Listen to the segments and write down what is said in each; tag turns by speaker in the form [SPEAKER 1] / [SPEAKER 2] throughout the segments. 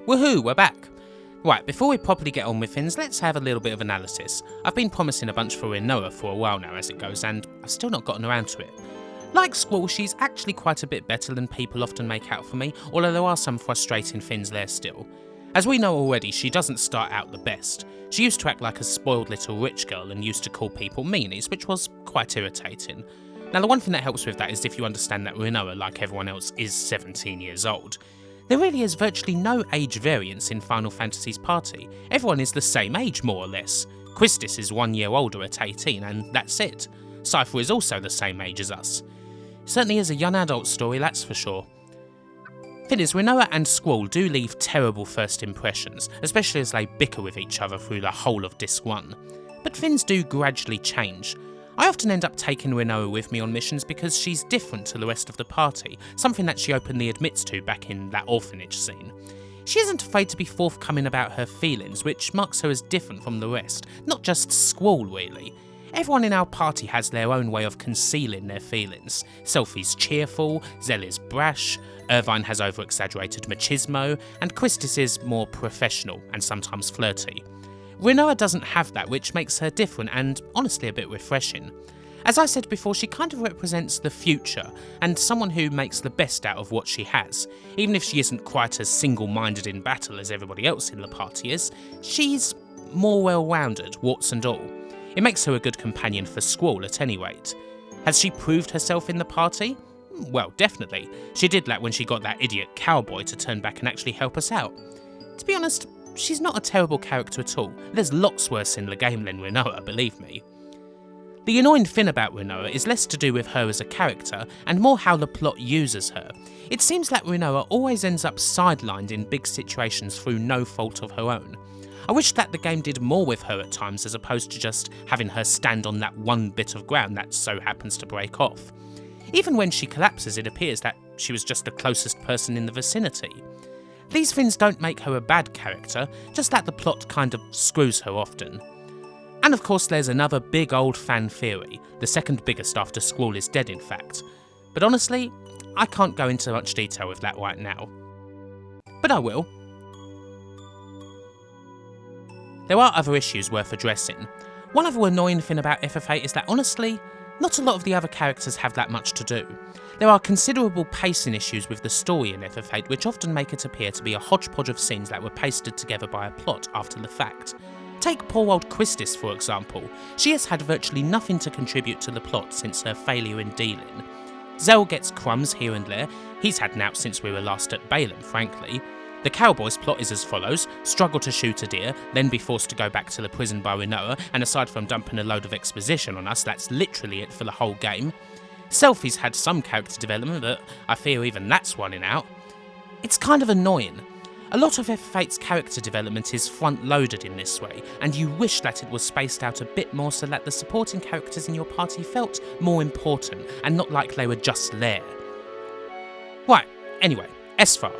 [SPEAKER 1] Woohoo, we're back! Right, before we properly get on with things, let's have a little bit of analysis. I've been promising a bunch for Rinoa for a while now as it goes, and I've still not gotten around to it. Like Squall, she's actually quite a bit better than people often make out for me, although there are some frustrating things there still. As we know already, she doesn't start out the best. She used to act like a spoiled little rich girl and used to call people meanies, which was quite irritating. Now the one thing that helps with that is if you understand that Rinoa, like everyone else, is 17 years old. There really is virtually no age variance in Final Fantasy's party. Everyone is the same age, more or less. Quistis is 1 year older at 18, and that's it. Cypher is also the same age as us. Certainly is a young adult story, that's for sure. Thing is, Rinoa and Squall do leave terrible first impressions, especially as they bicker with each other through the whole of Disc 1. But things do gradually change. I often end up taking Rinoa with me on missions because she's different to the rest of the party, something that she openly admits to back in that orphanage scene. She isn't afraid to be forthcoming about her feelings, which marks her as different from the rest, not just Squall really. Everyone in our party has their own way of concealing their feelings. Selphie's cheerful, Zell is brash, Irvine has over-exaggerated machismo, and Quistis is more professional and sometimes flirty. Rinoa doesn't have that, which makes her different and honestly a bit refreshing. As I said before, she kind of represents the future and someone who makes the best out of what she has. Even if she isn't quite as single-minded in battle as everybody else in the party is, she's more well-rounded, warts and all. It makes her a good companion for Squall at any rate. Has she proved herself in the party? Well, definitely. She did that when she got that idiot cowboy to turn back and actually help us out. To be honest, she's not a terrible character at all. There's lots worse in the game than Rinoa, believe me. The annoying thing about Rinoa is less to do with her as a character and more how the plot uses her. It seems that Rinoa always ends up sidelined in big situations through no fault of her own. I wish that the game did more with her at times as opposed to just having her stand on that one bit of ground that so happens to break off. Even when she collapses, it appears that she was just the closest person in the vicinity. These things don't make her a bad character, just that the plot kind of screws her often. And of course there's another big old fan theory, the second biggest after Squall is dead in fact. But honestly, I can't go into much detail with that right now. But I will. There are other issues worth addressing. One other annoying thing about FF8 is that honestly, not a lot of the other characters have that much to do. There are considerable pacing issues with the story in FF8 which often make it appear to be a hodgepodge of scenes that were pasted together by a plot after the fact. Take poor old Quistis for example. She has had virtually nothing to contribute to the plot since her failure in dealing. Zell gets crumbs here and there, he's had naps since we were last at Balaam frankly. The cowboy's plot is as follows: struggle to shoot a deer, then be forced to go back to the prison by Rinoa, and aside from dumping a load of exposition on us, that's literally it for the whole game. Selphie's had some character development, but I fear even that's running out. It's kind of annoying. A lot of FF8's character development is front-loaded in this way, and you wish that it was spaced out a bit more so that the supporting characters in your party felt more important, and not like they were just there. Right, anyway, Esthar.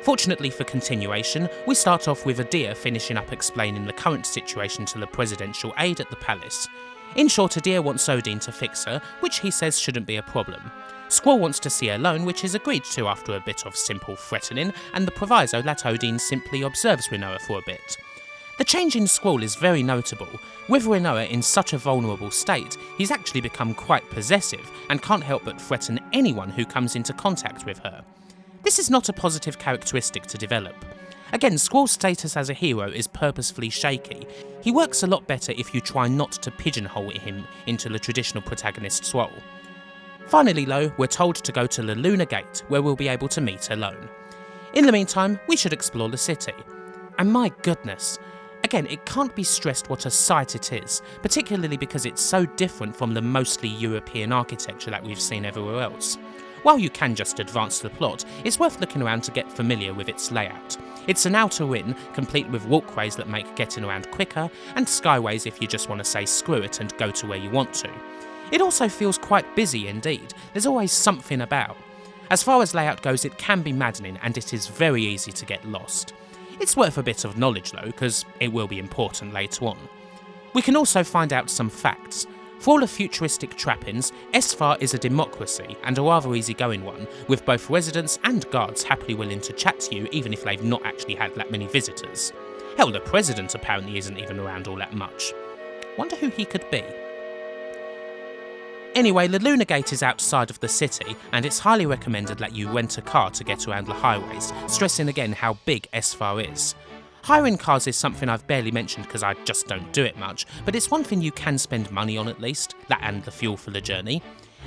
[SPEAKER 1] Fortunately for continuation, we start off with Adir finishing up explaining the current situation to the presidential aide at the palace. In short, Adir wants Odin to fix her, which he says shouldn't be a problem. Squall wants to see her alone, which is agreed to after a bit of simple threatening, and the proviso that Odin simply observes Rinoa for a bit. The change in Squall is very notable. With Rinoa in such a vulnerable state, he's actually become quite possessive and can't help but threaten anyone who comes into contact with her. This is not a positive characteristic to develop. Again, Squall's status as a hero is purposefully shaky. He works a lot better if you try not to pigeonhole him into the traditional protagonist's role. Finally though, we're told to go to the Lunar Gate, where we'll be able to meet alone. In the meantime, we should explore the city. And my goodness, again, it can't be stressed what a sight it is, particularly because it's so different from the mostly European architecture that we've seen everywhere else. While you can just advance the plot, it's worth looking around to get familiar with its layout. It's an outer ring, complete with walkways that make getting around quicker, and skyways if you just want to say screw it and go to where you want to. It also feels quite busy indeed, there's always something about. As far as layout goes, it can be maddening and it is very easy to get lost. It's worth a bit of knowledge though, because it will be important later on. We can also find out some facts. For all the futuristic trappings, Esthar is a democracy, and a rather easygoing one, with both residents and guards happily willing to chat to you even if they've not actually had that many visitors. Hell, the president apparently isn't even around all that much. Wonder who he could be. Anyway, the Lunar Gate is outside of the city, and it's highly recommended that you rent a car to get around the highways, stressing again how big Esthar is. Hiring cars is something I've barely mentioned because I just don't do it much, but it's one thing you can spend money on at least, that and the fuel for the journey.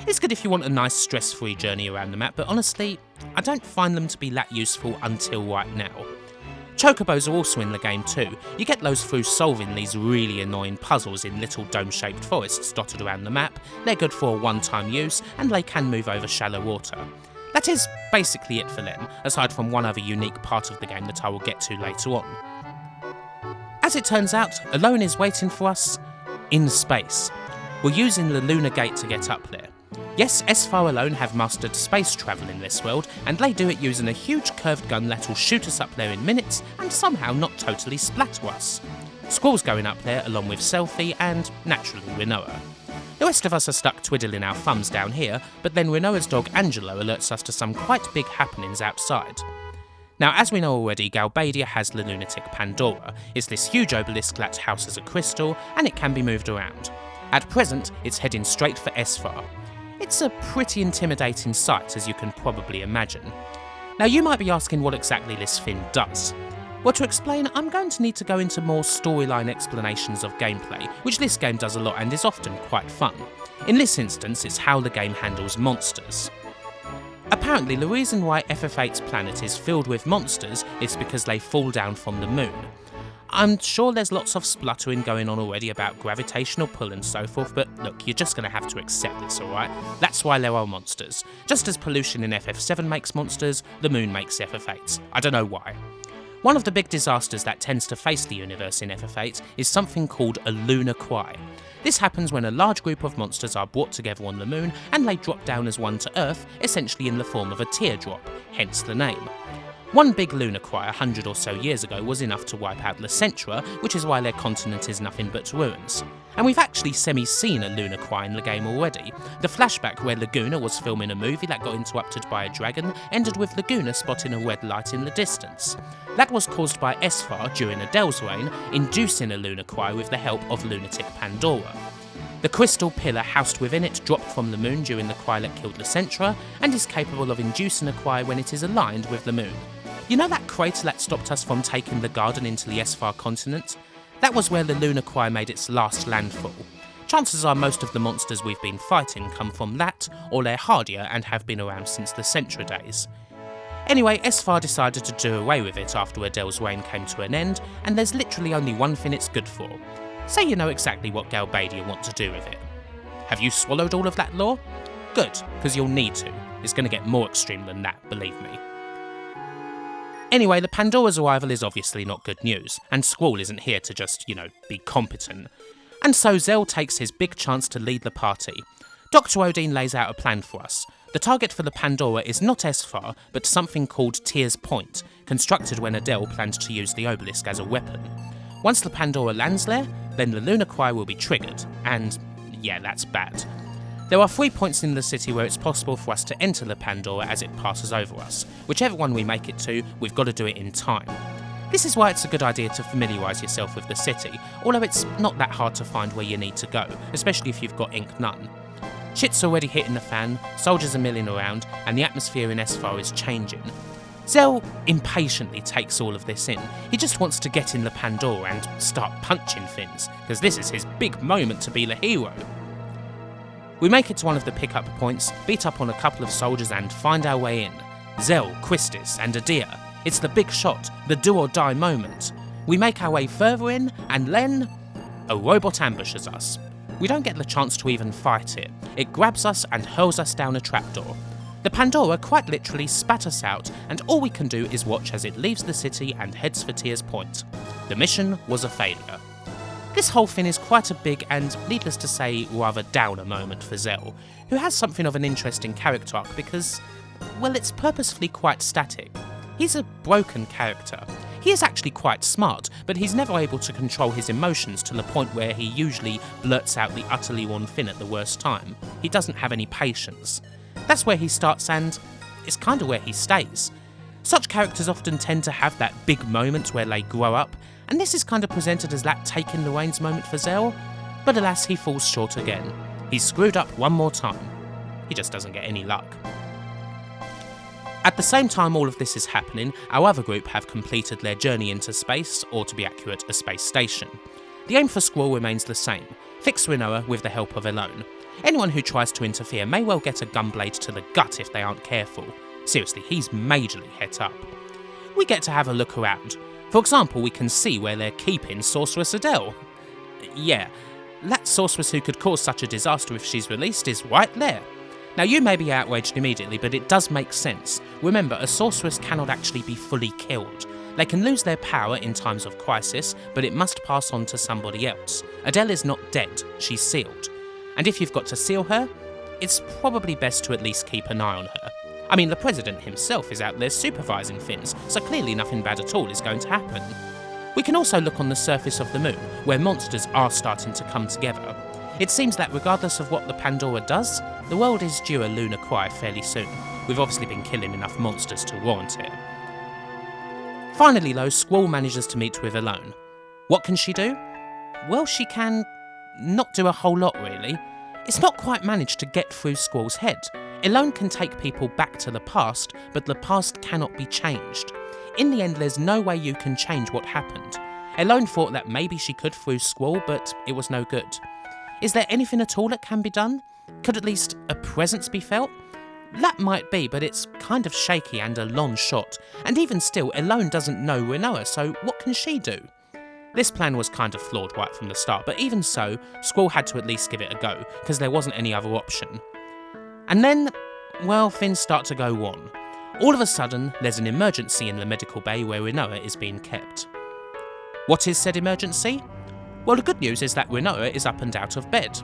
[SPEAKER 1] It's good if you want a nice stress-free journey around the map, but honestly, I don't find them to be that useful until right now. Chocobos are also in the game too. You get those through solving these really annoying puzzles in little dome-shaped forests dotted around the map. They're good for a one-time use, and they can move over shallow water. That is basically it for them, aside from one other unique part of the game that I will get to later on. As it turns out, Alone is waiting for us in space. We're using the Lunar Gate to get up there. Yes, Esthar alone have mastered space travel in this world, and they do it using a huge curved gun that'll shoot us up there in minutes and somehow not totally splatter us. Squall's going up there along with Selfie and, naturally, Rinoa. The rest of us are stuck twiddling our thumbs down here, but then Rinoa's dog Angelo alerts us to some quite big happenings outside. Now, as we know already, Galbadia has the lunatic Pandora. It's this huge obelisk that houses a crystal, and it can be moved around. At present, it's heading straight for Esthar. It's a pretty intimidating sight, as you can probably imagine. Now, you might be asking what exactly this thing does. Well, to explain, I'm going to need to go into more storyline explanations of gameplay, which this game does a lot and is often quite fun. In this instance, it's how the game handles monsters. Apparently, the reason why FF8's planet is filled with monsters is because they fall down from the moon. I'm sure there's lots of spluttering going on already about gravitational pull and so forth, but look, you're just going to have to accept this, alright? That's why there are monsters. Just as pollution in FF7 makes monsters, the moon makes FF8. I don't know why. One of the big disasters that tends to face the universe in FF8 is something called a lunar cry. This happens when a large group of monsters are brought together on the moon and they drop down as one to Earth, essentially in the form of a teardrop, hence the name. One big lunar cry 100 or so years ago was enough to wipe out Centra, which is why their continent is nothing but ruins. And we've actually semi-seen a lunar cry in the game already. The flashback where Laguna was filming a movie that got interrupted by a dragon ended with Laguna spotting a red light in the distance. That was caused by Esthar during Adele's reign, inducing a lunar cry with the help of lunatic Pandora. The crystal pillar housed within it dropped from the moon during the cry that killed Centra, and is capable of inducing a cry when it is aligned with the moon. You know that crater that stopped us from taking the garden into the Esthar continent? That was where the lunar cry made its last landfall. Chances are most of the monsters we've been fighting come from that, or they're hardier and have been around since the Centra days. Anyway, Esthar decided to do away with it after Adele's reign came to an end, and there's literally only one thing it's good for. So you know exactly what Galbadia want to do with it. Have you swallowed all of that lore? Good, because you'll need to. It's going to get more extreme than that, believe me. Anyway, the Pandora's arrival is obviously not good news, and Squall isn't here to just, be competent. And so Zell takes his big chance to lead the party. Dr. Odin lays out a plan for us. The target for the Pandora is not Esthar, but something called Tears Point, constructed when Adele planned to use the obelisk as a weapon. Once the Pandora lands there, then the lunar cry will be triggered, and yeah, that's bad. There are 3 points in the city where it's possible for us to enter the Pandora as it passes over us. Whichever one we make it to, we've got to do it in time. This is why it's a good idea to familiarise yourself with the city, although it's not that hard to find where you need to go, especially if you've got Ink None. Shit's already hitting the fan, soldiers are milling around, and the atmosphere in Esthar is changing. Zell impatiently takes all of this in. He just wants to get in the Pandora and start punching things, because this is his big moment to be the hero. We make it to one of the pickup points, beat up on a couple of soldiers and find our way in. Zell, Quistis and Adir. It's the big shot, the do or die moment. We make our way further in, and then a robot ambushes us. We don't get the chance to even fight it. It grabs us and hurls us down a trapdoor. The Pandora quite literally spat us out, and all we can do is watch as it leaves the city and heads for Tears Point. The mission was a failure. This whole thing is quite a big and, needless to say, rather downer moment for Zell, who has something of an interesting character arc because, well, it's purposefully quite static. He's a broken character. He is actually quite smart, but he's never able to control his emotions to the point where he usually blurts out the utterly one thing at the worst time. He doesn't have any patience. That's where he starts, and it's kind of where he stays. Such characters often tend to have that big moment where they grow up, and this is kind of presented as that taking the reins moment for Zell, but alas, he falls short again. He's screwed up one more time. He just doesn't get any luck. At the same time all of this is happening, our other group have completed their journey into space, or to be accurate, a space station. The aim for Squall remains the same: fix Rinoa with the help of Elone. Anyone who tries to interfere may well get a gunblade to the gut if they aren't careful. Seriously, he's majorly het up. We get to have a look around. For example, we can see where they're keeping Sorceress Adele. Yeah, that sorceress who could cause such a disaster if she's released is right there. Now you may be outraged immediately, but it does make sense. Remember, a sorceress cannot actually be fully killed. They can lose their power in times of crisis, but it must pass on to somebody else. Adele is not dead, she's sealed. And if you've got to seal her, it's probably best to at least keep an eye on her. I mean, the president himself is out there supervising things, so clearly nothing bad at all is going to happen. We can also look on the surface of the moon, where monsters are starting to come together. It seems that regardless of what the Pandora does, the world is due a lunar cry fairly soon. We've obviously been killing enough monsters to warrant it. Finally though, Squall manages to meet with Elone. What can she do? Well, she can not do a whole lot really. It's not quite managed to get through Squall's head. Elone can take people back to the past, but the past cannot be changed. In the end, there's no way you can change what happened. Elone thought that maybe she could through Squall, but it was no good. Is there anything at all that can be done? Could at least a presence be felt? That might be, but it's kind of shaky and a long shot. And even still, Elone doesn't know Rinoa, so what can she do? This plan was kind of flawed right from the start, but even so, Squall had to at least give it a go, because there wasn't any other option. And then, well, things start to go wrong. All of a sudden, there's an emergency in the medical bay where Rinoa is being kept. What is said emergency? Well, the good news is that Rinoa is up and out of bed.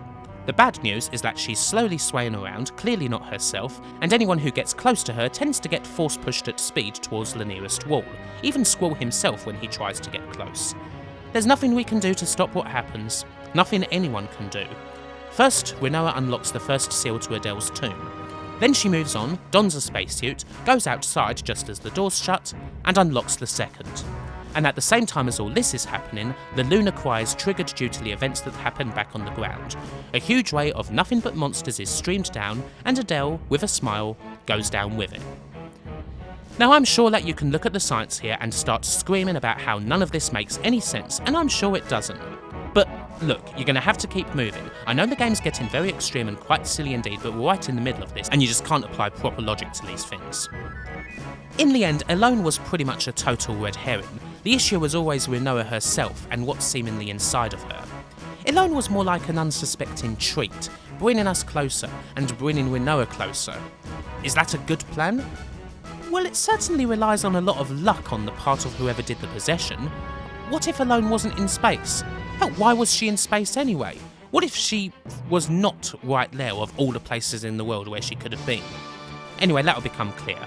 [SPEAKER 1] The bad news is that she's slowly swaying around, clearly not herself, and anyone who gets close to her tends to get force pushed at speed towards the nearest wall, even Squall himself when he tries to get close. There's nothing we can do to stop what happens, nothing anyone can do. First, Rinoa unlocks the first seal to Adele's tomb. Then she moves on, dons a spacesuit, goes outside just as the doors shut, and unlocks the second. And at the same time as all this is happening, the lunar cry is triggered due to the events that happened back on the ground. A huge wave of nothing but monsters is streamed down, and Adele, with a smile, goes down with it. Now I'm sure that you can look at the science here and start screaming about how none of this makes any sense, and I'm sure it doesn't. But look, you're going to have to keep moving. I know the game's getting very extreme and quite silly indeed, but we're right in the middle of this, and you just can't apply proper logic to these things. In the end, Elone was pretty much a total red herring. The issue was always Rinoa herself and what's seemingly inside of her. Elone was more like an unsuspecting treat, bringing us closer and bringing Rinoa closer. Is that a good plan? Well, it certainly relies on a lot of luck on the part of whoever did the possession. What if Elone wasn't in space? Hell, why was she in space anyway? What if she was not right there of all the places in the world where she could have been? Anyway, that'll become clear.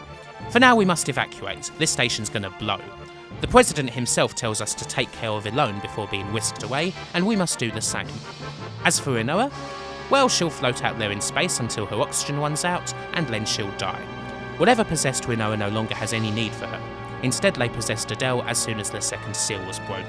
[SPEAKER 1] For now, we must evacuate. This station's gonna blow. The president himself tells us to take care of Elone before being whisked away, and we must do the same. As for Rinoa, well, she'll float out there in space until her oxygen runs out, and then she'll die. Whatever possessed Rinoa no longer has any need for her. Instead, they possessed Adele as soon as the second seal was broken.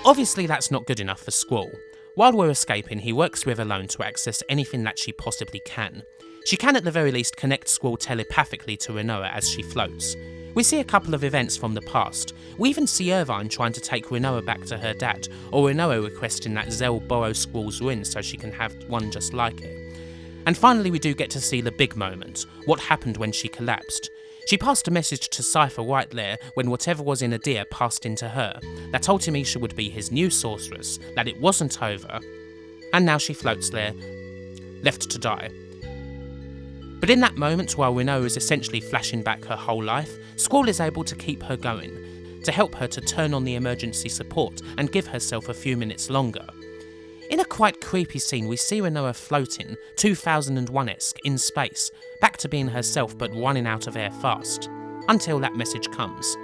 [SPEAKER 1] Obviously, that's not good enough for Squall. While we're escaping, he works with Elone to access anything that she possibly can. She can at the very least connect Squall telepathically to Rinoa as she floats. We see a couple of events from the past. We even see Irvine trying to take Rinoa back to her dad, or Rinoa requesting that Zell borrow Squall's ring so she can have one just like it. And finally we do get to see the big moment, what happened when she collapsed. She passed a message to Cypher right there when whatever was in Adir passed into her, that Ultimecia would be his new sorceress, that it wasn't over, and now she floats there, left to die. But in that moment, while Rinoa is essentially flashing back her whole life, Squall is able to keep her going, to help her to turn on the emergency support and give herself a few minutes longer. In a quite creepy scene, we see Rinoa floating, 2001-esque, in space, back to being herself but running out of air fast. until that message comes.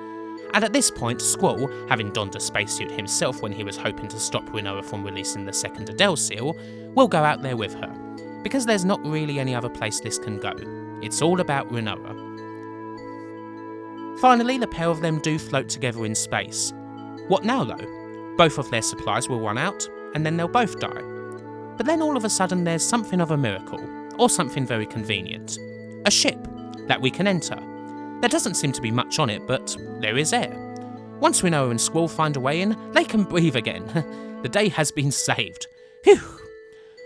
[SPEAKER 1] And at this point, Squall, having donned a spacesuit himself when he was hoping to stop Rinoa from releasing the second Adele seal, will go out there with her, because there's not really any other place this can go. It's all about Rinoa. Finally, the pair of them do float together in space. What now though? Both of their supplies will run out, and then they'll both die. But then all of a sudden there's something of a miracle, or something very convenient. A ship that we can enter. There doesn't seem to be much on it, but there is air. Once Rinoa and Squall find a way in, they can breathe again. The day has been saved. Phew!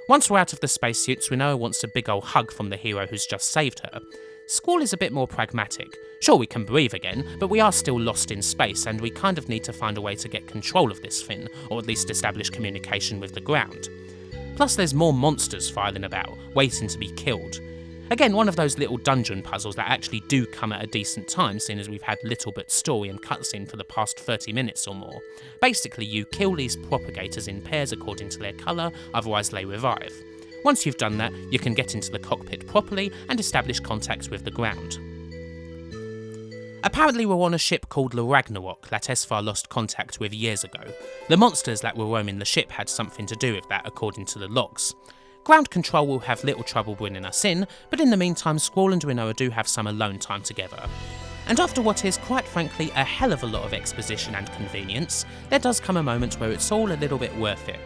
[SPEAKER 1] Once we're out of the spacesuits, Rinoa wants a big ol' hug from the hero who's just saved her. Squall is a bit more pragmatic. Sure, we can breathe again, but we are still lost in space, and we kind of need to find a way to get control of this thing, or at least establish communication with the ground. Plus there's more monsters filing about, waiting to be killed. Again, one of those little dungeon puzzles that actually do come at a decent time, seeing as we've had little but story and cutscene for the past 30 minutes or more. Basically, you kill these propagators in pairs according to their colour, otherwise they revive. Once you've done that, you can get into the cockpit properly and establish contacts with the ground. Apparently we're on a ship called the Ragnarok that Esthar lost contact with years ago. The monsters that were roaming the ship had something to do with that according to the logs. Ground control will have little trouble bringing us in, but in the meantime Squall and Rinoa do have some alone time together. And after what is quite frankly a hell of a lot of exposition and convenience, there does come a moment where it's all a little bit worth it.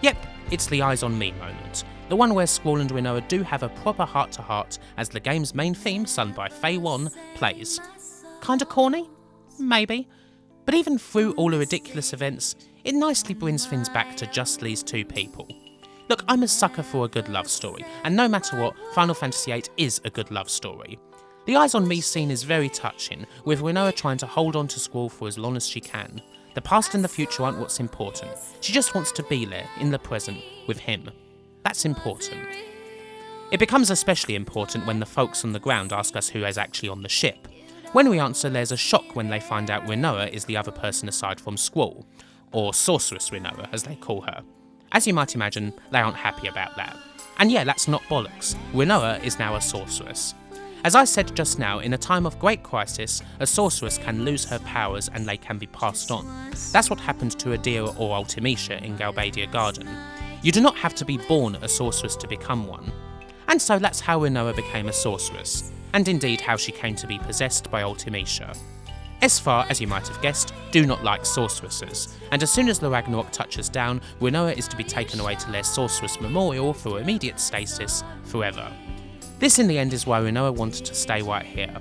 [SPEAKER 1] Yep, it's the eyes on me moment. The one where Squall and Rinoa do have a proper heart-to-heart as the game's main theme, sung by VIII, plays. Kinda corny? Maybe. But even through all the ridiculous events, it nicely brings things back to just these two people. Look, I'm a sucker for a good love story, and no matter what, Final Fantasy VIII is a good love story. The Eyes on Me scene is very touching, with Rinoa trying to hold on to Squall for as long as she can. The past and the future aren't what's important. She just wants to be there, in the present, with him. That's important. It becomes especially important when the folks on the ground ask us who is actually on the ship. When we answer, there's a shock when they find out Rinoa is the other person aside from Squall, or Sorceress Rinoa as they call her. As you might imagine, they aren't happy about that. And yeah, that's not bollocks. Rinoa is now a sorceress. As I said just now, in a time of great crisis, a sorceress can lose her powers and they can be passed on. That's what happened to Adira or Ultimecia in Galbadia Garden. You do not have to be born a sorceress to become one. And so that's how Rinoa became a sorceress, and indeed how she came to be possessed by Ultimecia. Esthar, as you might have guessed, do not like sorceresses, and as soon as the Ragnarok touches down, Rinoa is to be taken away to their sorceress memorial for immediate stasis forever. This in the end is why Rinoa wanted to stay right here.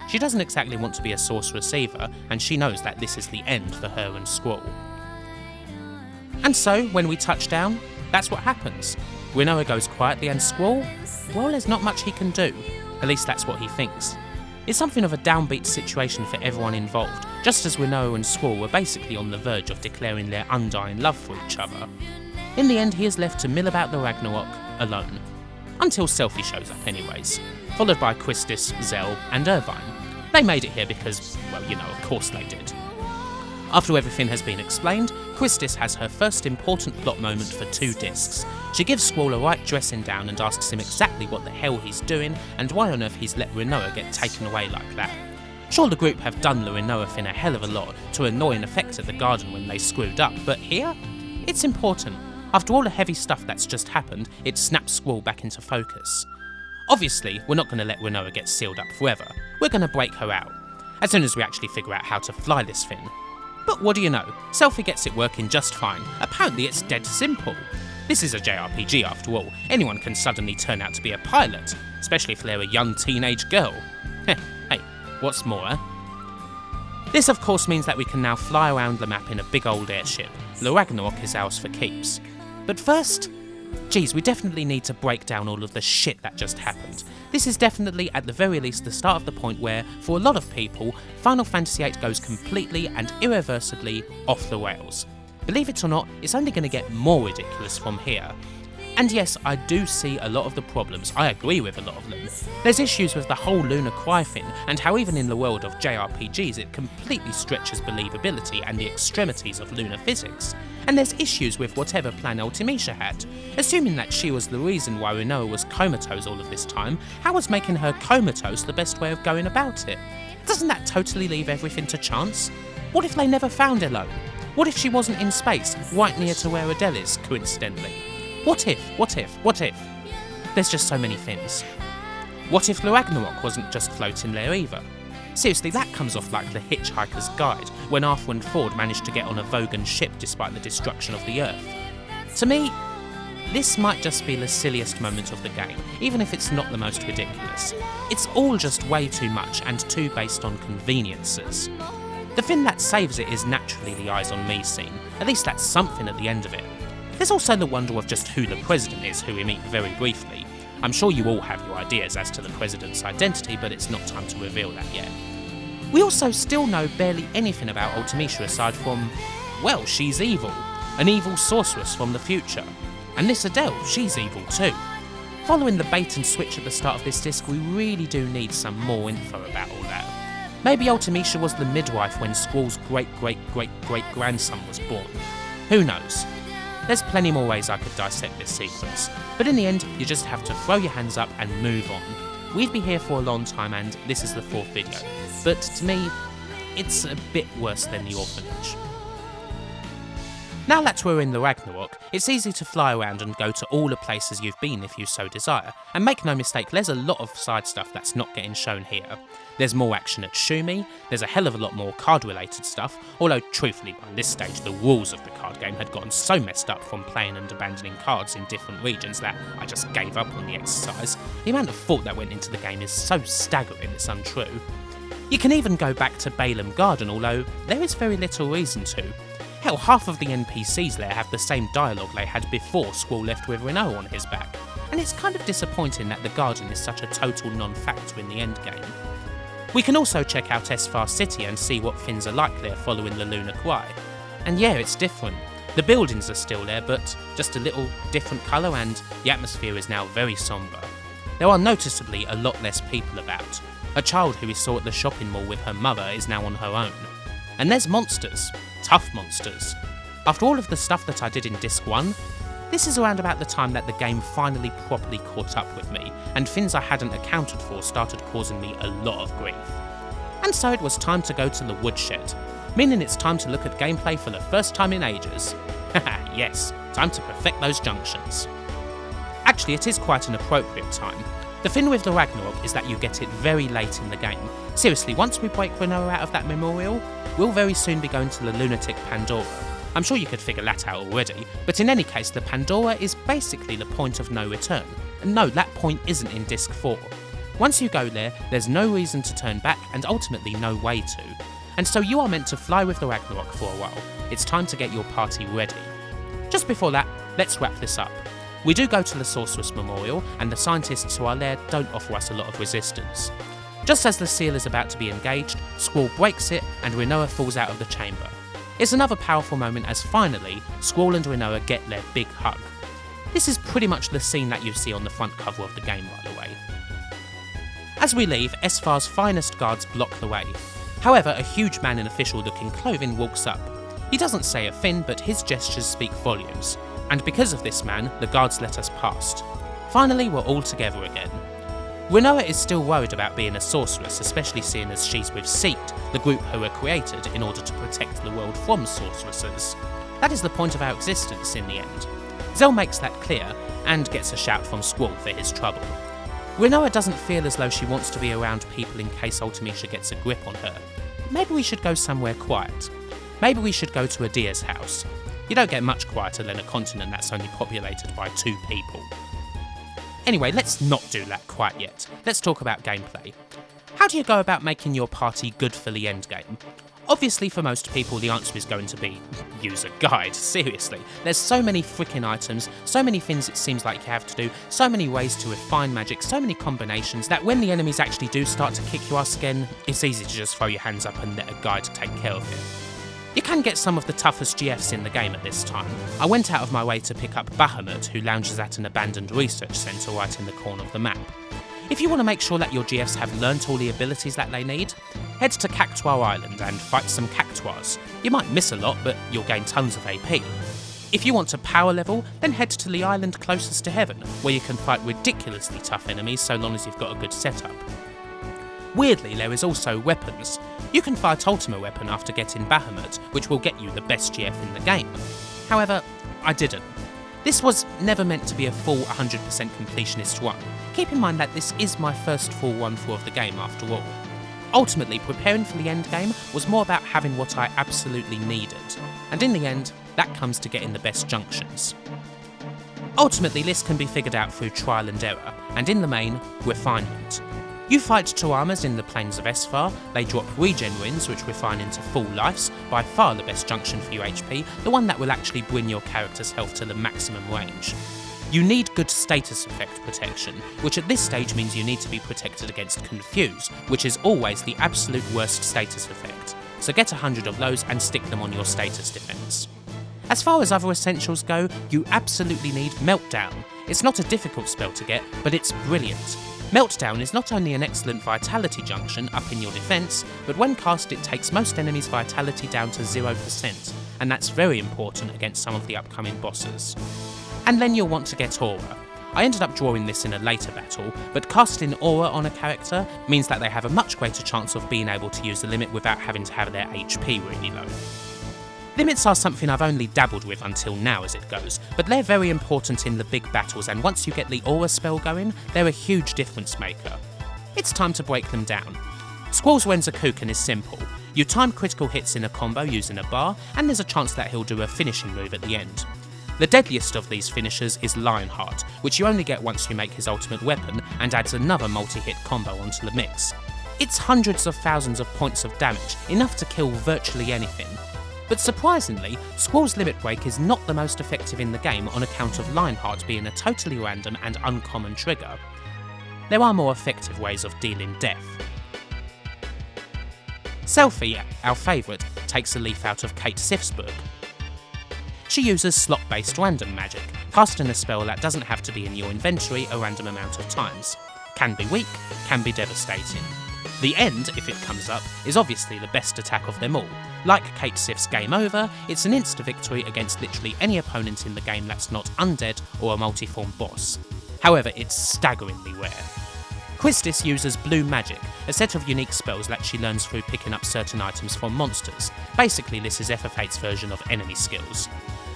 [SPEAKER 1] She doesn't exactly want to be a sorceress either, and she knows that this is the end for her and Squall. And so, when we touch down, that's what happens. Rinoa goes quietly and Squall, well, there's not much he can do. At least that's what he thinks. It's something of a downbeat situation for everyone involved, just as Rinoa and Squall were basically on the verge of declaring their undying love for each other. In the end, he is left to mill about the Ragnarok alone. Until Selphie shows up anyways, followed by Quistis, Zell and Irvine. They made it here because, well, you know, of course they did. After everything has been explained, Quistis has her first important plot moment for 2 discs. She gives Squall a right dressing down and asks him exactly what the hell he's doing and why on earth he's let Rinoa get taken away like that. Sure, the group have done the Rinoa thing a hell of a lot to annoy and affect at the garden when they screwed up, but here? It's important. After all the heavy stuff that's just happened, it snaps Squall back into focus. Obviously, we're not going to let Rinoa get sealed up forever. We're going to break her out, as soon as we actually figure out how to fly this thing. But what do you know, Selphie gets it working just fine. Apparently it's dead simple. This is a JRPG after all. Anyone can suddenly turn out to be a pilot, especially if they're a young teenage girl. Hey, what's more? This of course means that we can now fly around the map in a big old airship. The Ragnarok is ours for keeps. But first, geez, we definitely need to break down all of the shit that just happened. This is definitely, at the very least, the start of the point where, for a lot of people, Final Fantasy VIII goes completely and irreversibly off the rails. Believe it or not, it's only going to get more ridiculous from here. And yes, I do see a lot of the problems, I agree with a lot of them. There's issues with the whole Lunar Cry thing, and how even in the world of JRPGs it completely stretches believability and the extremities of lunar physics. And there's issues with whatever plan Ultimecia had. Assuming that she was the reason why Rinoa was comatose all of this time, how was making her comatose the best way of going about it? Doesn't that totally leave everything to chance? What if they never found Elo? What if she wasn't in space, right near to where Adele is, coincidentally? What if? There's just so many things. What if the Ragnarok wasn't just floating there either? Seriously, that comes off like the Hitchhiker's Guide, when Arthur and Ford managed to get on a Vogan ship despite the destruction of the Earth. To me, this might just be the silliest moment of the game, even if it's not the most ridiculous. It's all just way too much and too based on conveniences. The thing that saves it is naturally the eyes on me scene, at least that's something at the end of it. There's also the wonder of just who the president is, who we meet very briefly. I'm sure you all have your ideas as to the president's identity, but it's not time to reveal that yet. We also still know barely anything about Ultimecia aside from, well, she's evil. An evil sorceress from the future. And this Adele, she's evil too. Following the bait and switch at the start of this disc, we really do need some more info about all that. Maybe Ultimecia was the midwife when Squall's great-great-great-great-grandson was born. Who knows? There's plenty more ways I could dissect this sequence, but in the end, you just have to throw your hands up and move on. We'd be here for a long time and this is the 4th video, but to me, it's a bit worse than the orphanage. Now that we're in the Ragnarok, it's easy to fly around and go to all the places you've been if you so desire, and make no mistake, there's a lot of side stuff that's not getting shown here. There's more action at Shumi, there's a hell of a lot more card-related stuff, although truthfully by this stage the rules of the card game had gotten so messed up from playing and abandoning cards in different regions that I just gave up on the exercise. The amount of thought that went into the game is so staggering it's untrue. You can even go back to Balaam Garden, although there is very little reason to. Hell, half of the NPCs there have the same dialogue they had before Squall left with Rinoa on his back, and it's kind of disappointing that the garden is such a total non-factor in the endgame. We can also check out Esthar City and see what things are like there following the Lunar Cry. And yeah, it's different. The buildings are still there, but just a little different colour, and the atmosphere is now very sombre. There are noticeably a lot less people about. A child who we saw at the shopping mall with her mother is now on her own. And there's monsters. Tough monsters. After all of the stuff that I did in Disc 1, this is around about the time that the game finally properly caught up with me, and things I hadn't accounted for started causing me a lot of grief. And so it was time to go to the woodshed, meaning it's time to look at gameplay for the first time in ages. Haha, yes, time to perfect those junctions. Actually, it is quite an appropriate time. The thing with the Ragnarok is that you get it very late in the game. Seriously, once we break Rinoa out of that memorial, we'll very soon be going to the lunatic Pandora. I'm sure you could figure that out already, but in any case, the Pandora is basically the point of no return. And no, that point isn't in Disc 4. Once you go there, there's no reason to turn back and ultimately no way to. And so you are meant to fly with the Ragnarok for a while. It's time to get your party ready. Just before that, let's wrap this up. We do go to the Sorceress Memorial, and the scientists who are there don't offer us a lot of resistance. Just as the seal is about to be engaged, Squall breaks it and Rinoa falls out of the chamber. It's another powerful moment as finally, Squall and Rinoa get their big hug. This is pretty much the scene that you see on the front cover of the game, by the way. As we leave, Esthar's finest guards block the way. However, a huge man in official-looking clothing walks up. He doesn't say a thing, but his gestures speak volumes. And because of this man, the guards let us past. Finally, we're all together again. Rinoa is still worried about being a sorceress, especially seeing as she's with VIII, the group who were created in order to protect the world from sorceresses. That is the point of our existence in the end. Zell makes that clear, and gets a shout from Squall for his trouble. Rinoa doesn't feel as though she wants to be around people in case Ultimecia gets a grip on her. Maybe we should go somewhere quiet. Maybe we should go to Adia's house. You don't get much quieter than a continent that's only populated by 2 people. Anyway, let's not do that quite yet. Let's talk about gameplay. How do you go about making your party good for the endgame? Obviously, for most people, the answer is going to be use a guide. Seriously, there's so many freaking items, so many things it seems like you have to do, so many ways to refine magic, so many combinations that when the enemies actually do start to kick your ass again, it's easy to just throw your hands up and let a guide take care of it. You can get some of the toughest GFs in the game at this time. I went out of my way to pick up Bahamut, who lounges at an abandoned research centre right in the corner of the map. If you want to make sure that your GFs have learnt all the abilities that they need, head to Cactuar Island and fight some Cactuars. You might miss a lot, but you'll gain tons of AP. If you want to power level, then head to the island closest to heaven, where you can fight ridiculously tough enemies so long as you've got a good setup. Weirdly, there is also weapons. You can fight Ultima Weapon after getting Bahamut, which will get you the best GF in the game. However, I didn't. This was never meant to be a full 100% completionist run. Keep in mind that this is my first full run-through of the game after all. Ultimately, preparing for the endgame was more about having what I absolutely needed, and in the end, that comes to getting the best junctions. Ultimately, this can be figured out through trial and error, and in the main, refinement. You fight Turamas in the plains of Esthar, they drop regen runes which refine into full lives, by far the best junction for your HP, the one that will actually bring your character's health to the maximum range. You need good status effect protection, which at this stage means you need to be protected against Confuse, which is always the absolute worst status effect, so get 100 of those and stick them on your status defense. As far as other essentials go, you absolutely need Meltdown. It's not a difficult spell to get, but it's brilliant. Meltdown is not only an excellent vitality junction up in your defense, but when cast it takes most enemies' vitality down to 0%, and that's very important against some of the upcoming bosses. And then you'll want to get Aura. I ended up drawing this in a later battle, but casting Aura on a character means that they have a much greater chance of being able to use the limit without having to have their HP really low. Limits are something I've only dabbled with until now as it goes, but they're very important in the big battles, and once you get the Aura spell going, they're a huge difference maker. It's time to break them down. Squall's Renzakuken is simple. You time critical hits in a combo using a bar, and there's a chance that he'll do a finishing move at the end. The deadliest of these finishers is Lionheart, which you only get once you make his ultimate weapon, and adds another multi-hit combo onto the mix. It's hundreds of thousands of points of damage, enough to kill virtually anything. But surprisingly, Squall's Limit Break is not the most effective in the game on account of Lionheart being a totally random and uncommon trigger. There are more effective ways of dealing death. Selphie, our favourite, takes a leaf out of Kate Sif's book. She uses slot-based random magic, casting a spell that doesn't have to be in your inventory a random amount of times. Can be weak, can be devastating. The end, if it comes up, is obviously the best attack of them all. Like Kate Sif's Game Over, it's an insta-victory against literally any opponent in the game that's not undead or a multi-form boss. However, it's staggeringly rare. Quistis uses Blue Magic, a set of unique spells that she learns through picking up certain items from monsters. Basically, this is FF8's version of enemy skills.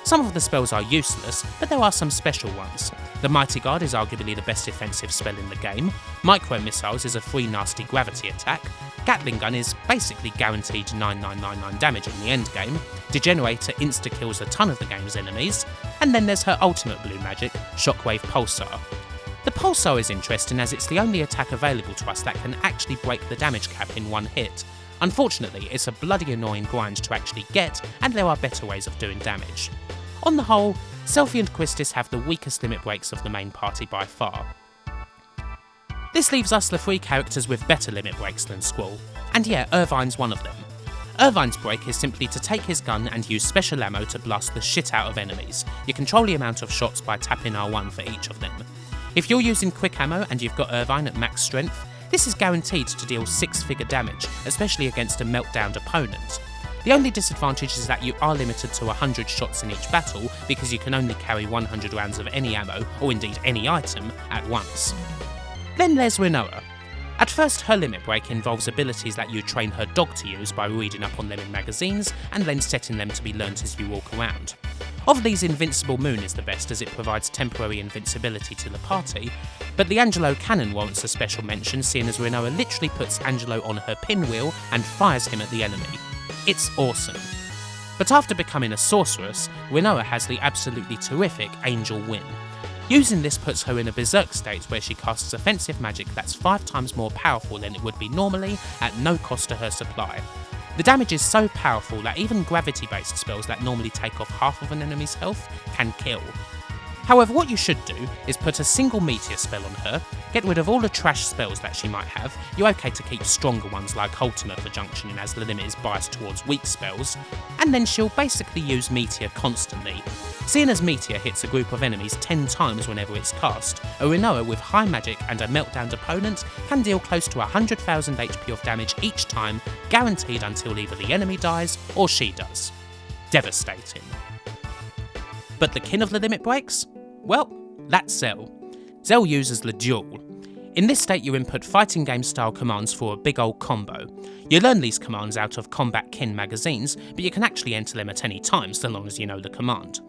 [SPEAKER 1] Some of the spells are useless, but there are some special ones. The Mighty Guard is arguably the best defensive spell in the game, Micro Missiles is a free nasty gravity attack, Gatling Gun is basically guaranteed 9999 damage in the endgame, Degenerator insta-kills a ton of the game's enemies, and then there's her ultimate blue magic, Shockwave Pulsar. The Pulsar is interesting as it's the only attack available to us that can actually break the damage cap in one hit. Unfortunately, it's a bloody annoying grind to actually get, and there are better ways of doing damage. On the whole, Selphie and Quistis have the weakest limit breaks of the main party by far. This leaves us the three characters with better limit breaks than Squall, and yeah, Irvine's one of them. Irvine's break is simply to take his gun and use special ammo to blast the shit out of enemies. You control the amount of shots by tapping R1 for each of them. If you're using quick ammo and you've got Irvine at max strength, this is guaranteed to deal 6-figure damage, especially against a meltdowned opponent. The only disadvantage is that you are limited to 100 shots in each battle because you can only carry 100 rounds of any ammo, or indeed any item, at once. Then there's Rinoa. At first, her limit break involves abilities that you train her dog to use by reading up on them in magazines and then setting them to be learnt as you walk around. Of these, Invincible Moon is the best as it provides temporary invincibility to the party, but the Angelo Cannon warrants a special mention seeing as Rinoa literally puts Angelo on her pinwheel and fires him at the enemy. It's awesome. But after becoming a sorceress, Rinoa has the absolutely terrific Angel Win. Using this puts her in a berserk state where she casts offensive magic that's 5 times more powerful than it would be normally at no cost to her supply. The damage is so powerful that even gravity-based spells that normally take off half of an enemy's health can kill. However, what you should do is put a single meteor spell on her, get rid of all the trash spells that she might have, you're okay to keep stronger ones like Ultima for junctioning as the limit is biased towards weak spells, and then she'll basically use meteor constantly. Seeing as meteor hits a group of enemies 10 times whenever it's cast, a Rinoa with high magic and a meltdowned opponent can deal close to 100,000 HP of damage each time, guaranteed until either the enemy dies or she does. Devastating. But the kin of the limit breaks? Well, that's Zell. Zell uses the Duel. In this state you input fighting game style commands for a big old combo. You learn these commands out of Combat Kin magazines, but you can actually enter them at any time so long as you know the command.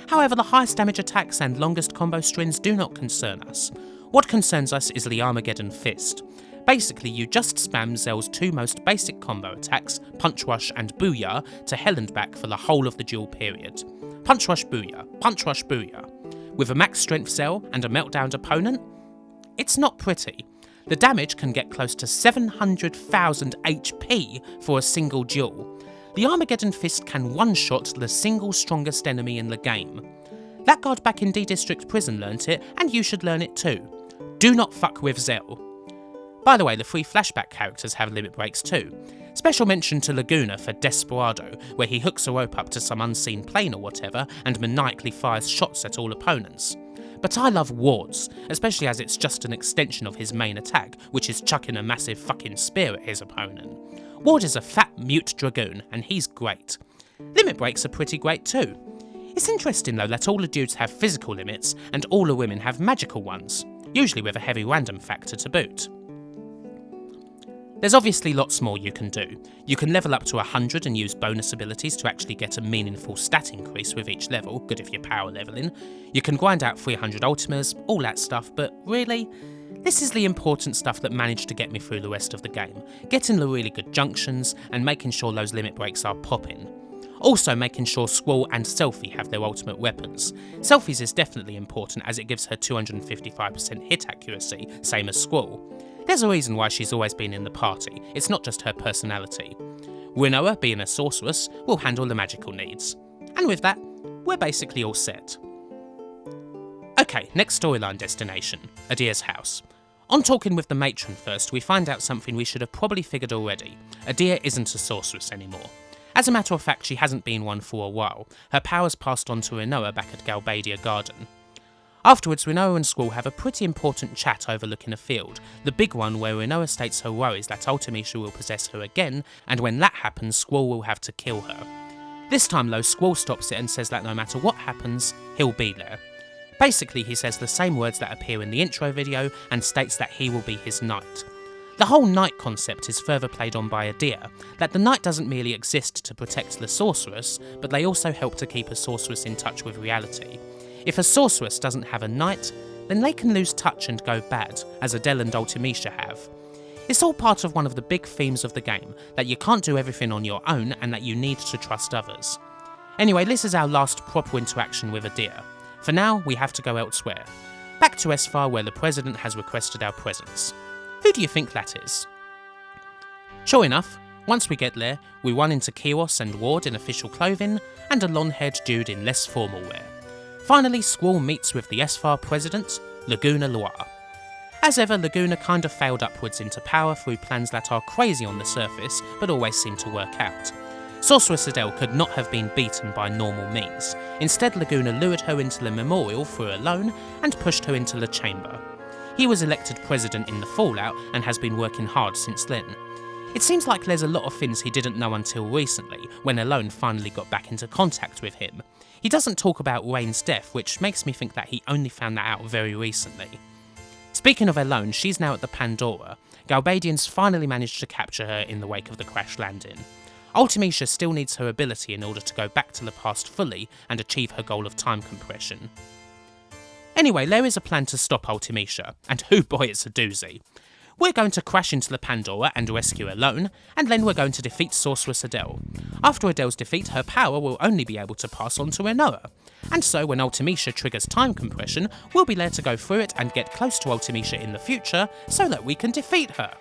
[SPEAKER 1] However, the highest damage attacks and longest combo strings do not concern us. What concerns us is the Armageddon Fist. Basically, you just spam Zell's two most basic combo attacks, Punch Rush and Booyah, to hell and back for the whole of the duel period. Punch Rush Booyah, Punch Rush Booyah. With a max strength Zell and a meltdowned opponent, it's not pretty. The damage can get close to 700,000 HP for a single duel. The Armageddon Fist can one-shot the single strongest enemy in the game. That guard back in D District Prison learnt it, and you should learn it too. Do not fuck with Zell. By the way, the 3 flashback characters have limit breaks too. Special mention to Laguna for Desperado, where he hooks a rope up to some unseen plane or whatever and maniacally fires shots at all opponents. But I love Ward's, especially as it's just an extension of his main attack, which is chucking a massive fucking spear at his opponent. Ward is a fat mute dragoon, and he's great. Limit breaks are pretty great too. It's interesting though that all the dudes have physical limits, and all the women have magical ones, usually with a heavy random factor to boot. There's obviously lots more you can do. You can level up to 100 and use bonus abilities to actually get a meaningful stat increase with each level, good if you're power leveling. You can grind out 300 ultimas, all that stuff, but really, this is the important stuff that managed to get me through the rest of the game, getting the really good junctions and making sure those limit breaks are popping. Also making sure Squall and Selfie have their ultimate weapons. Selfie's is definitely important as it gives her 255% hit accuracy, same as Squall. There's a reason why she's always been in the party, it's not just her personality. Rinoa, being a sorceress, will handle the magical needs. And with that, we're basically all set. Okay, next storyline destination, Adir's house. On talking with the matron first, we find out something we should have probably figured already. Adir isn't a sorceress anymore. As a matter of fact, she hasn't been one for a while. Her powers passed on to Rinoa back at Galbadia Garden. Afterwards, Rinoa and Squall have a pretty important chat overlooking a field, the big one where Rinoa states her worries that Ultimecia will possess her again, and when that happens, Squall will have to kill her. This time though, Squall stops it and says that no matter what happens, he'll be there. Basically, he says the same words that appear in the intro video and states that he will be his knight. The whole knight concept is further played on by Adir, that the knight doesn't merely exist to protect the sorceress, but they also help to keep a sorceress in touch with reality. If a sorceress doesn't have a knight, then they can lose touch and go bad, as Adele and Ultimecia have. It's all part of one of the big themes of the game, that you can't do everything on your own and that you need to trust others. Anyway, this is our last proper interaction with Adir. For now, we have to go elsewhere. Back to Esthar, where the President has requested our presence. Who do you think that is? Sure enough, once we get there, we run into Kiros and Ward in official clothing, and a long-haired dude in less formal wear. Finally, Squall meets with the Esthar President, Laguna Loire. As ever, Laguna kind of failed upwards into power through plans that are crazy on the surface, but always seem to work out. Sorceress Adele could not have been beaten by normal means. Instead, Laguna lured her into the memorial through a loan and pushed her into the chamber. He was elected president in the fallout and has been working hard since then. It seems like there's a lot of things he didn't know until recently, when Alone finally got back into contact with him. He doesn't talk about Rain's death, which makes me think that he only found that out very recently. Speaking of Alone, she's now at the Pandora. Galbadians finally managed to capture her in the wake of the crash landing. Ultimecia still needs her ability in order to go back to the past fully and achieve her goal of time compression. Anyway, there is a plan to stop Ultimecia, and oh boy, it's a doozy. We're going to crash into the Pandora and rescue Alone, and then we're going to defeat Sorceress Adele. After Adele's defeat, her power will only be able to pass on to Rinoa. And so when Ultimecia triggers time compression, we'll be there to go through it and get close to Ultimecia in the future so that we can defeat her.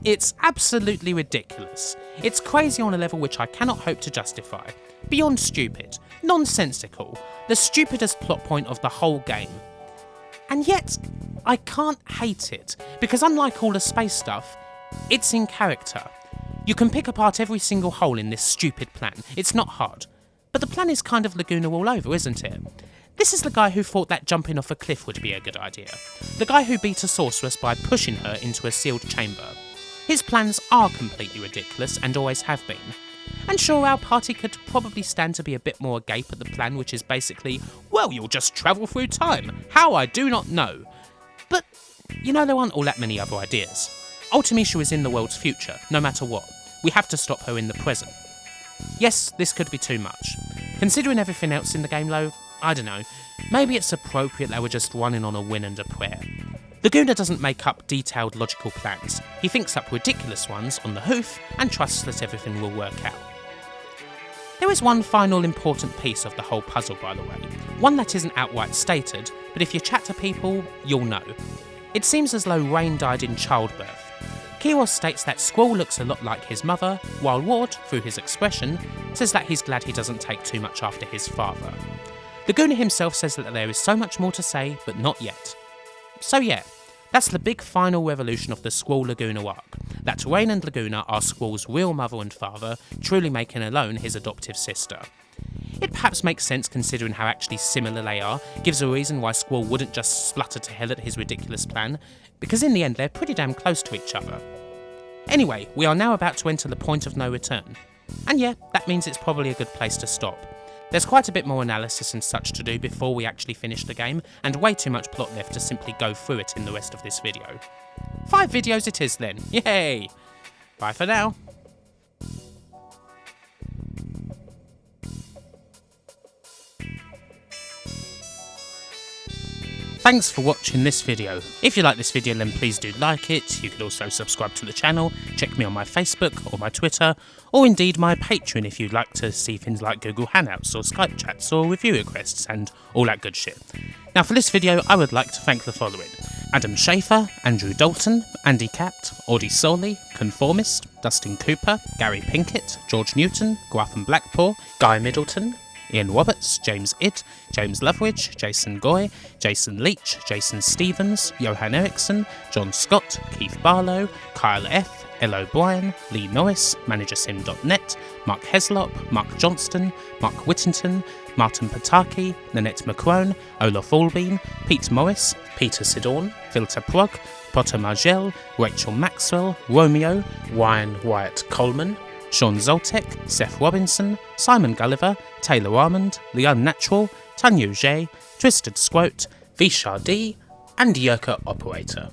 [SPEAKER 1] It's absolutely ridiculous. It's crazy on a level which I cannot hope to justify. Beyond stupid, nonsensical, the stupidest plot point of the whole game. And yet, I can't hate it, because unlike all the space stuff, it's in character. You can pick apart every single hole in this stupid plan, it's not hard. But the plan is kind of Laguna all over, isn't it? This is the guy who thought that jumping off a cliff would be a good idea. The guy who beat a sorceress by pushing her into a sealed chamber. His plans are completely ridiculous and always have been. And sure, our party could probably stand to be a bit more agape at the plan, which is basically, well, you'll just travel through time. How, I do not know. But You know, there aren't all that many other ideas. Ultimisha is in the world's future, no matter what. We have to stop her in the present. Yes, this could be too much. Considering everything else in the game though, I don't know, maybe it's appropriate that we're just running on a win and a prayer. Laguna doesn't make up detailed logical plans. He thinks up ridiculous ones on the hoof and trusts that everything will work out. There is one final important piece of the whole puzzle, by the way. One that isn't outright stated, but if you chat to people, you'll know. It seems as though Rain died in childbirth. Kiros states that Squall looks a lot like his mother, while Ward, through his expression, says that he's glad he doesn't take too much after his father. Laguna himself says that there is so much more to say, but not yet. So yeah, that's the big final revolution of the Squall-Laguna arc, that Rain and Laguna are Squall's real mother and father, truly making alone his adoptive sister. It perhaps makes sense considering how actually similar they are, gives a reason why Squall wouldn't just splutter to hell at his ridiculous plan, because in the end they're pretty damn close to each other. Anyway, we are now about to enter the point of no return. And yeah, that means it's probably a good place to stop. There's quite a bit more analysis and such to do before we actually finish the game, and way too much plot left to simply go through it in the rest of this video. 5 videos it is then, yay! Bye for now. Thanks for watching this video. If you like this video then please do like it. You can also subscribe to the channel, check me on my Facebook or my Twitter, or indeed my Patreon if you'd like to see things like Google Hangouts or Skype chats or review requests and all that good shit. Now for this video I would like to thank the following: Adam Schaefer, Andrew Dalton, Andy Capt, Audie Soley, Conformist, Dustin Cooper, Gary Pinkett, George Newton, Grafham Blackpool, Guy Middleton, Ian Roberts, James Idd, James Loveridge, Jason Goy, Jason Leach, Jason Stevens, Johan Eriksson, John Scott, Keith Barlow, Kyle F, L. O'Brien, Lee Norris, ManagerSim.net, Mark Heslop, Mark Johnston, Mark Whittington, Martin Pataki, Nanette McCrone, Olaf Albeen, Pete Morris, Peter Sidorn, Filter Prog, Potter Margell, Rachel Maxwell, Romeo, Ryan Wyatt Coleman, Sean Zoltek, Seth Robinson, Simon Gulliver, Taylor Armand, The Unnatural, Tanya J, Twisted Squote, Vishar D, and Yerka Operator.